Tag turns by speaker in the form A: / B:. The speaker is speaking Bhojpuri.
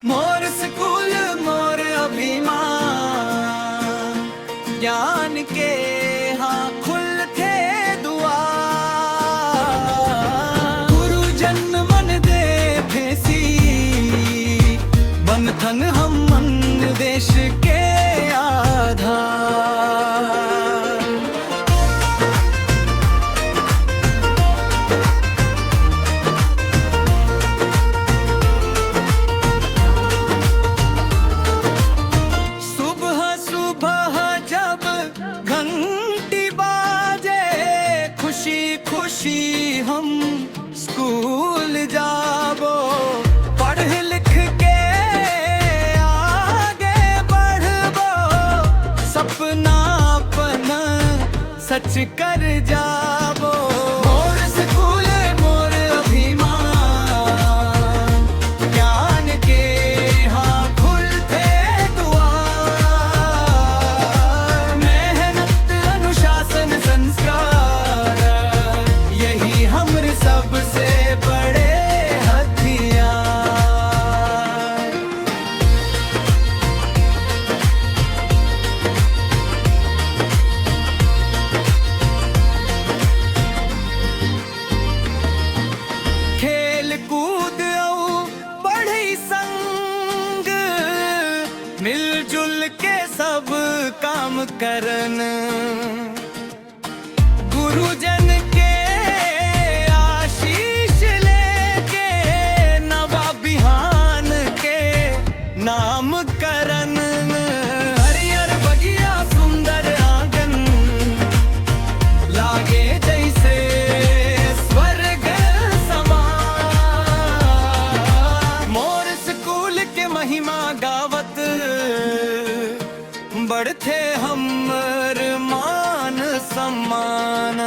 A: मोर स्कूल मोर अभिमान, ज्ञान के हाँ खुल थे दुआर। गुरु जन मन दे भेसी, बंधन हम मन देश के आधार। सुबह सुबह जब घंटी बाजे, खुशी खुशी हम स्कूल जाबो। पढ़ लिख के आगे बढ़बो, सपना अपना सच कर जाबो। मोर स्कूल मोर अभिमान, ज्ञान के हाँ खुलते द्वार। मेहनत अनुशासन संस्कार, यही हमरे सबसे बड़े हथियार। खेल कूद पढ़ी संग, मिलजुल के सब काम करन। गुरुजन के आशीष लेके, नवा बिहान के नाम करन। हरियर बगिया सुंदर आंगन, लागे जैसे स्वर्ग समान। मोर स्कूल के महिमा गावत, बढ़ते हमर मान सम्मान।